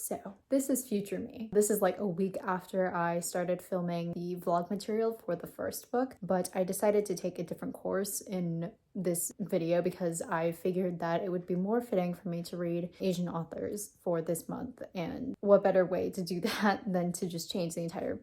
So this is future me. This is like a week after I started filming the vlog material for the first book, but I decided to take a different course in this video because I figured that it would be more fitting for me to read Asian authors for this month, and what better way to do that than to just change the entire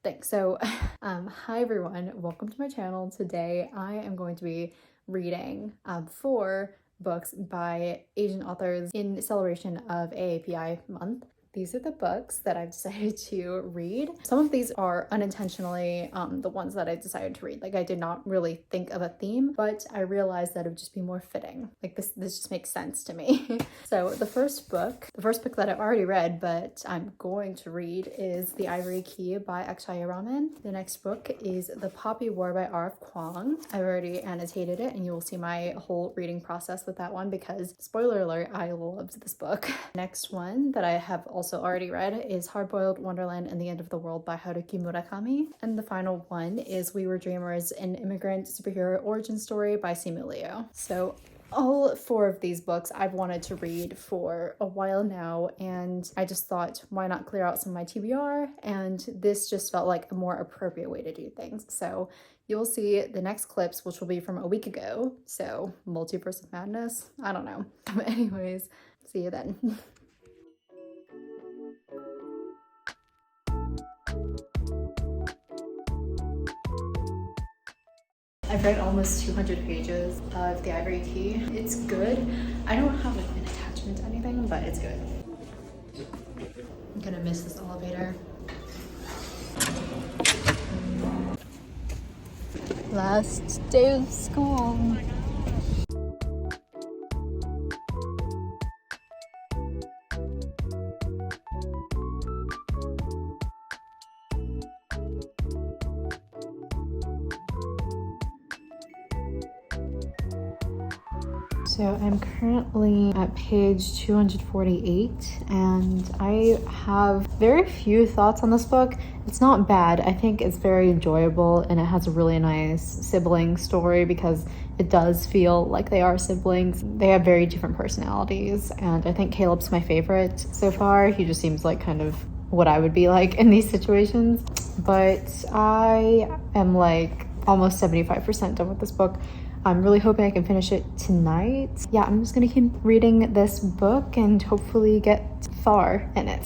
thing. So hi everyone, welcome to my channel. Today I am going to be reading 4 books by Asian authors in celebration of AAPI month. These are the books that I've decided to read. Some of these are unintentionally the ones that I decided to read. Like, I did not really think of a theme, but I realized that it would just be more fitting. Like, this just makes sense to me. So the first book that I've already read, but I'm going to read, is The Ivory Key by Akshaya Raman. The next book is The Poppy War by Kuang. I've already annotated it, and you will see my whole reading process with that one because, spoiler alert, I loved this book. Next one that I have also already read is Hard-Boiled Wonderland and the End of the World by Haruki Murakami. And the final one is We Were Dreamers, an immigrant superhero origin story by Simu. So all 4 of these books I've wanted to read for a while now, and I just thought, why not clear out some of my TBR? And this just felt like a more appropriate way to do things. So you'll see the next clips, which will be from a week ago. So multiverse of madness? I don't know. But anyways, see you then. I've read almost 200 pages of The Ivory Key. It's good. I don't have like an attachment to anything, but it's good. I'm gonna miss this elevator. Last day of school. So I'm currently at page 248, and I have very few thoughts on this book. It's not bad. I think it's very enjoyable, and it has a really nice sibling story because it does feel like they are siblings. They have very different personalities, and I think Caleb's my favorite so far. He just seems like kind of what I would be like in these situations. But I am like almost 75% done with this book. I'm really hoping I can finish it tonight. Yeah, I'm just gonna keep reading this book and hopefully get far in it.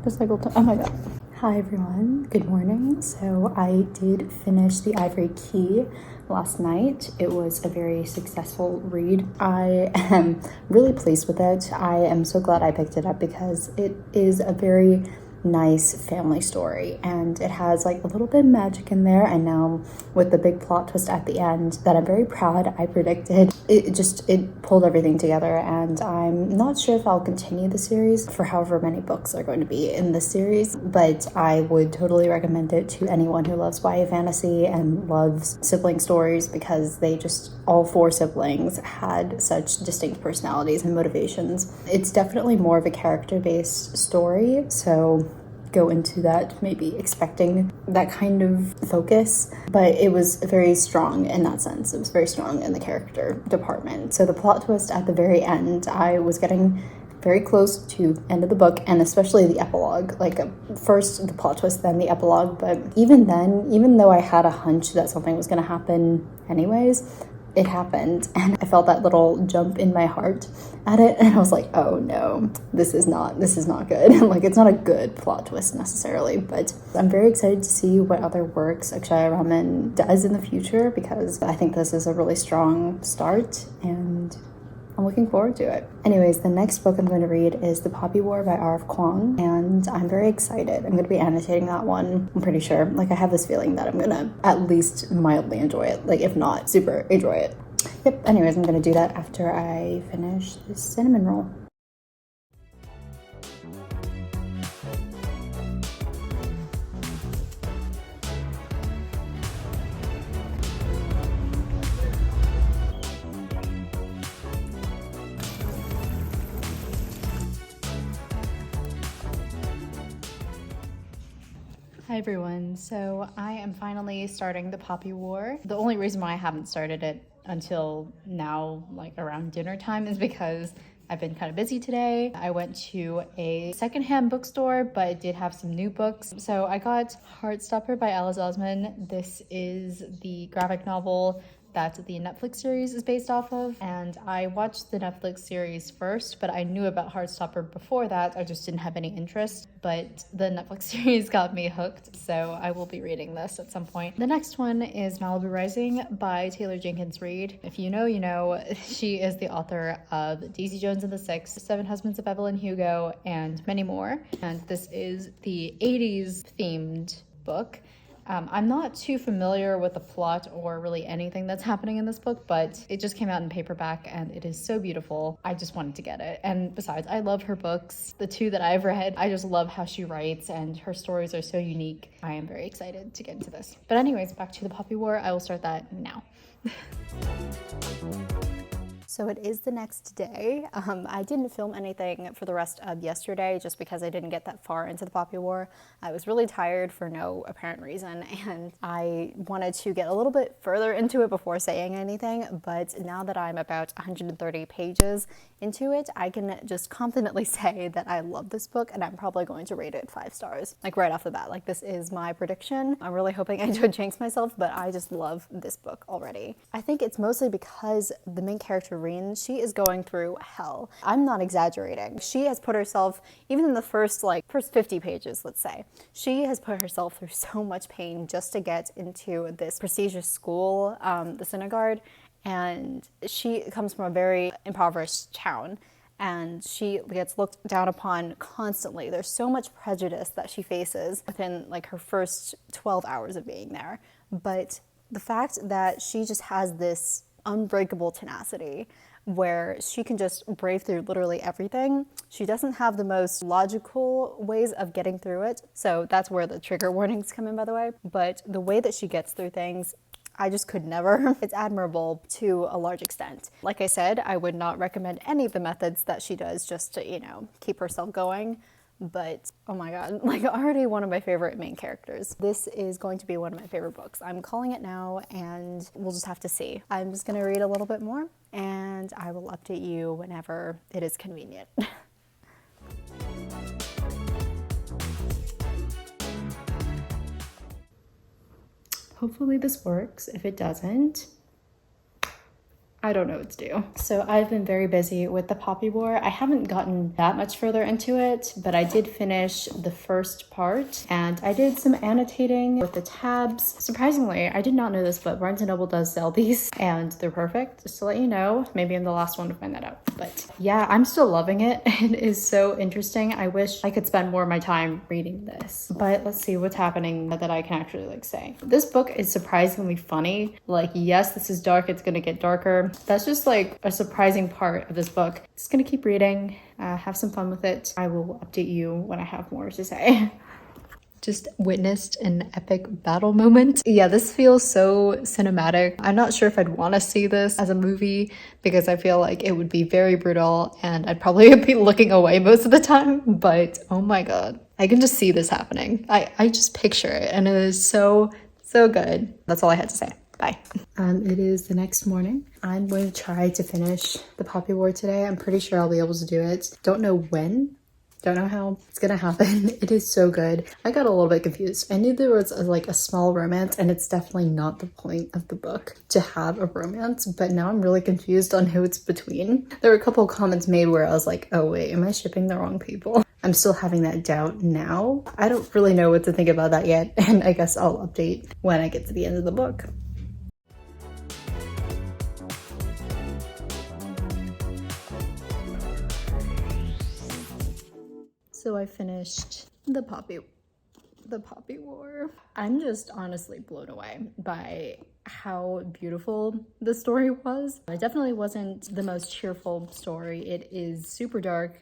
The cycle time. Oh my god. Hi everyone, good morning. So I did finish The Ivory Key last night. It was a very successful read. I am really pleased with it. I am so glad I picked it up because it is a very nice family story, and it has like a little bit of magic in there, and now with the big plot twist at the end that I'm very proud I predicted, it pulled everything together, and I'm not sure if I'll continue the series for however many books are going to be in this series, but I would totally recommend it to anyone who loves YA fantasy and loves sibling stories, because they just, all 4 siblings had such distinct personalities and motivations. It's definitely more of a character-based story, so go into that maybe expecting that kind of focus, but it was very strong in that sense. It was very strong in the character department. So the plot twist at the very end, I was getting very close to end of the book, and especially the epilogue. Like, first the plot twist, then the epilogue. But even then, even though I had a hunch that something was going to happen anyways, it happened, and I felt that little jump in my heart at it, and I was like, oh no, this is not good. Like, it's not a good plot twist necessarily, but I'm very excited to see what other works Akshaya Raman does in the future, because I think this is a really strong start, and I'm looking forward to it. Anyways, the next book I'm going to read is The Poppy War by Kuang, and I'm very excited. I'm going to be annotating that one, I'm pretty sure. Like, I have this feeling that I'm going to at least mildly enjoy it, like if not super enjoy it. Yep, anyways, I'm going to do that after I finish this cinnamon roll. Hi everyone, so I am finally starting the Poppy War. The only reason why I haven't started it until now, like around dinner time, is because I've been kind of busy today. I went to a secondhand bookstore, but it did have some new books. So I got Heartstopper by Alice Osman. This is the graphic novel that the Netflix series is based off of, and I watched the Netflix series first, but I knew about Heartstopper before that. I just didn't have any interest, but the Netflix series got me hooked, so I will be reading this at some point. The next one is Malibu Rising by Taylor Jenkins Reid. If you know, you know. She is the author of Daisy Jones and the Six, Seven Husbands of Evelyn Hugo, and many more. And this is the 80s themed book. I'm not too familiar with the plot or really anything that's happening in this book, but it just came out in paperback and it is so beautiful. I just wanted to get it. And besides, I love her books. The two that I've read, I just love how she writes and her stories are so unique. I am very excited to get into this. But anyways, back to the Poppy War. I will start that now. So it is the next day. I didn't film anything for the rest of yesterday just because I didn't get that far into the Poppy War. I was really tired for no apparent reason, and I wanted to get a little bit further into it before saying anything, but now that I'm about 130 pages into it, I can just confidently say that I love this book and I'm probably going to rate it 5 stars. Like right off the bat, like this is my prediction. I'm really hoping I don't jinx myself, but I just love this book already. I think it's mostly because the main character, Reen, she is going through hell. I'm not exaggerating. She has put herself, even in the first 50 pages, let's say, she has put herself through so much pain just to get into this prestigious school, the synagogue. And she comes from a very impoverished town and she gets looked down upon constantly. There's so much prejudice that she faces within like her first 12 hours of being there. But the fact that she just has this unbreakable tenacity where she can just brave through literally everything. She doesn't have the most logical ways of getting through it. So that's where the trigger warnings come in, by the way. But the way that she gets through things, I just could never. It's admirable to a large extent. Like I said, I would not recommend any of the methods that she does just to, you know, keep herself going. But oh my god, like already one of my favorite main characters. This is going to be one of my favorite books. I'm calling it now and we'll just have to see. I'm just gonna read a little bit more and I will update you whenever it is convenient. Hopefully this works. If it doesn't, I don't know what to do. So I've been very busy with the Poppy War. I haven't gotten that much further into it, but I did finish the first part and I did some annotating with the tabs. Surprisingly, I did not know this, but Barnes & Noble does sell these and they're perfect. Just to let you know, maybe I'm the last one to find that out. But yeah, I'm still loving it. It is so interesting. I wish I could spend more of my time reading this, but let's see what's happening that I can actually say. This book is surprisingly funny. Like, yes, this is dark. It's gonna get darker. That's just like a surprising part of this book. Just gonna keep reading, have some fun with it. I will update you when I have more to say. Just witnessed an epic battle moment. Yeah, this feels so cinematic. I'm not sure if I'd want to see this as a movie because I feel like it would be very brutal and I'd probably be looking away most of the time, but oh my god. I can just see this happening. I just picture it and it is so good. That's all I had to say. Bye. It is the next morning. I'm going to try to finish the Poppy War today. I'm pretty sure I'll be able to do it. Don't know when. Don't know how it's gonna happen. It is so good. I got a little bit confused. I knew there was like a small romance and it's definitely not the point of the book to have a romance, but now I'm really confused on who it's between. There were a couple of comments made where I was like, oh wait, am I shipping the wrong people? I'm still having that doubt now. I don't really know what to think about that yet, and I guess I'll update when I get to the end of the book. So I finished the Poppy War. I'm just honestly blown away by how beautiful the story was. It definitely wasn't the most cheerful story. It is super dark,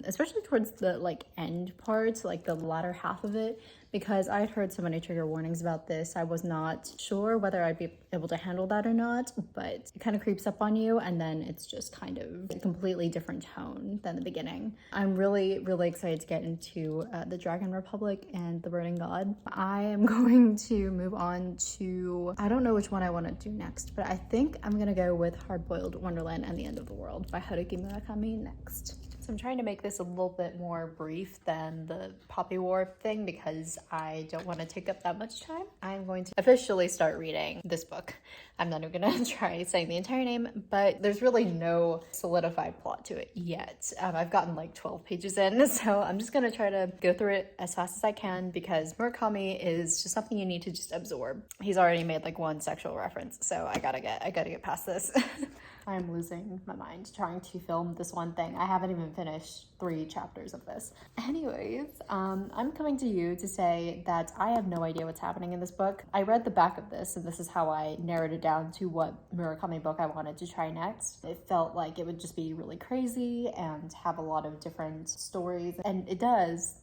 especially towards the like end parts, like the latter half of it, because I had heard so many trigger warnings about this. I was not sure whether I'd be able to handle that or not, but it kind of creeps up on you, and then it's just kind of a completely different tone than the beginning. I'm really, really excited to get into the Dragon Republic and the Burning God. I am going to move on to, I don't know which one I want to do next, but I think I'm gonna go with Hard-Boiled Wonderland and the End of the World by Haruki Murakami next. So I'm trying to make this a little bit more brief than the Poppy War thing because I don't want to take up that much time. I'm going to officially start reading this book. I'm not even gonna try saying the entire name, but there's really no solidified plot to it yet. I've gotten like 12 pages in, so I'm just gonna try to go through it as fast as I can because Murakami is just something you need to just absorb. He's already made like one sexual reference, so I gotta get past this. I'm losing my mind trying to film this one thing. I haven't even finished 3 chapters of this. Anyways, I'm coming to you to say that I have no idea what's happening in this book. I read the back of this, and this is how I narrowed it down to what Murakami book I wanted to try next. It felt like it would just be really crazy and have a lot of different stories, and it does.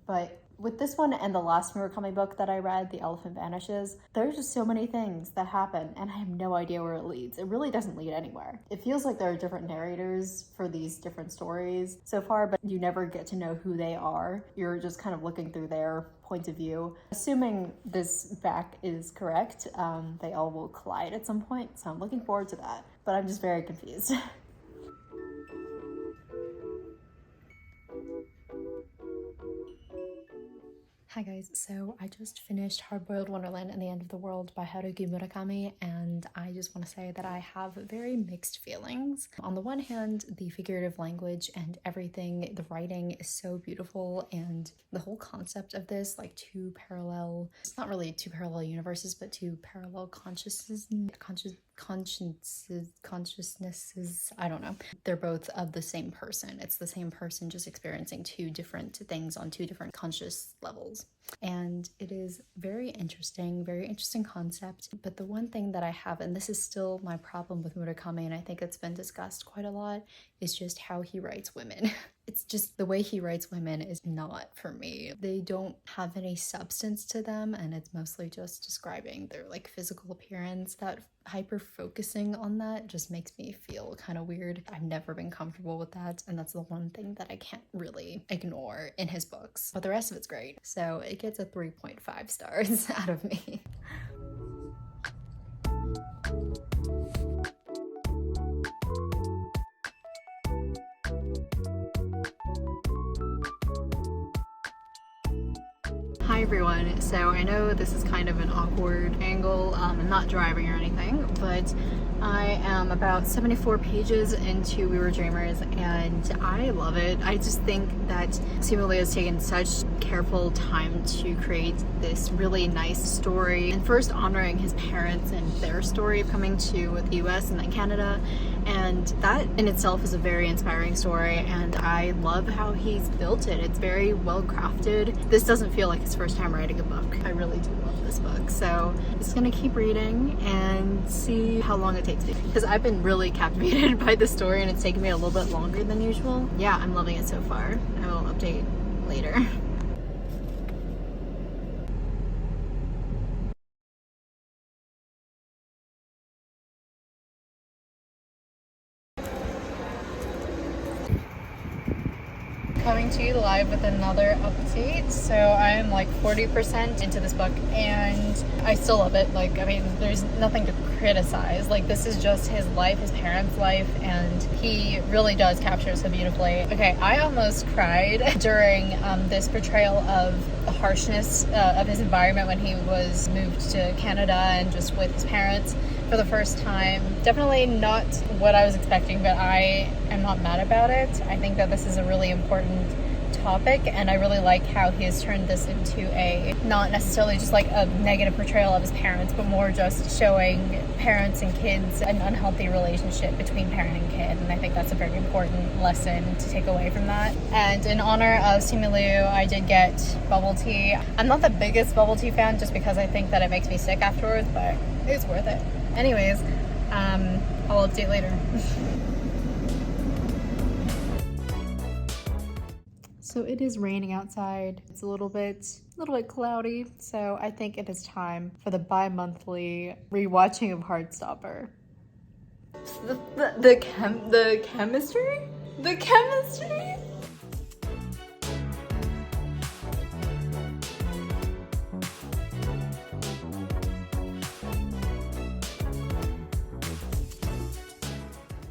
But with this one and the last Murakami book that I read, The Elephant Vanishes, there's just so many things that happen and I have no idea where it leads. It really doesn't lead anywhere. It feels like there are different narrators for these different stories so far, but you never get to know who they are. You're just kind of looking through their point of view. Assuming this back is correct, they all will collide at some point, so I'm looking forward to that. But I'm just very confused. Hi guys, so I just finished Hard-Boiled Wonderland and the End of the World by Haruki Murakami, and I just want to say that I have very mixed feelings. On the one hand, the figurative language and everything, the writing is so beautiful, and the whole concept of this, like it's not really two parallel universes, but two parallel consciousnesses, I don't know. They're both of the same person. It's the same person just experiencing 2 different things on 2 different conscious levels. And it is very interesting concept. But the one thing that I have, and this is still my problem with Murakami, and I think it's been discussed quite a lot, is just how he writes women. It's just the way he writes women is not for me. They don't have any substance to them, and it's mostly just describing their like physical appearance. That hyper focusing on that just makes me feel kind of weird. I've never been comfortable with that, and that's the one thing that I can't really ignore in his books. But the rest of it's great. So it gets a 3.5 stars out of me. Hi everyone, so I know this is kind of an awkward angle. I'm not driving or anything, but I am about 74 pages into We Were Dreamers and I love it. I just think that Simu has taken such careful time to create this really nice story, and first honoring his parents and their story of coming to the US and then Canada, and that in itself is a very inspiring story, and I love how he's built it. It's very well crafted. This doesn't feel like his first time writing a book. I really do love this book, so I'm just gonna keep reading and see how long it takes me, because I've been really captivated by the story and it's taken me a little bit longer than usual. Yeah, I'm loving it so far. I will update later. Coming to you live with another update. So I'm like 40% into this book and I still love it. Like, I mean, there's nothing to criticize. Like, this is just his life, his parents' life, and he really does capture it so beautifully. Okay, I almost cried during this portrayal of the harshness of his environment when he was moved to Canada and just with his parents for the first time. Definitely not what I was expecting, but I am not mad about it. I think that this is a really important topic, and I really like how he has turned this into a, not necessarily just like a negative portrayal of his parents, but more just showing parents and kids an unhealthy relationship between parent and kid, and I think that's a very important lesson to take away from that. And in honor of Simu Liu, I did get bubble tea. I'm not the biggest bubble tea fan just because I think that it makes me sick afterwards, but it's worth it. Anyways, I'll update later. So it is raining outside. It's a little bit cloudy. So I think it is time for the bi-monthly rewatching of Heartstopper. The chemistry? The chemistry?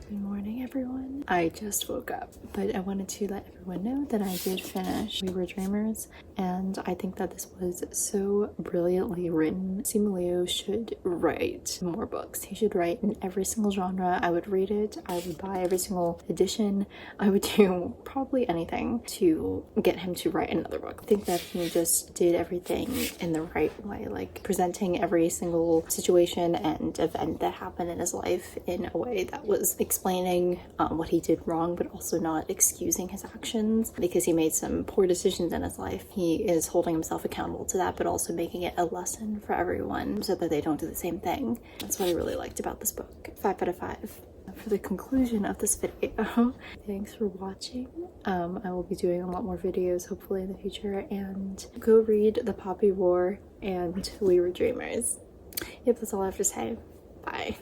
Good morning, everyone. I just woke up, but I wanted to let everyone know that I did finish We Were Dreamers, and I think that this was so brilliantly written. Simu Liu should write more books. He should write in every single genre. I would read it. I would buy every single edition. I would do probably anything to get him to write another book. I think that he just did everything in the right way, like presenting every single situation and event that happened in his life in a way that was explaining what he did wrong, but also not excusing his actions because he made some poor decisions in his life. He is holding himself accountable to that, but also making it a lesson for everyone so that they don't do the same thing. That's what I really liked about this book. 5 out of 5. For the conclusion of this video, thanks for watching. I will be doing a lot more videos hopefully in the future, and go read The Poppy War and We Were Dreamers. Yep, that's all I have to say. Bye.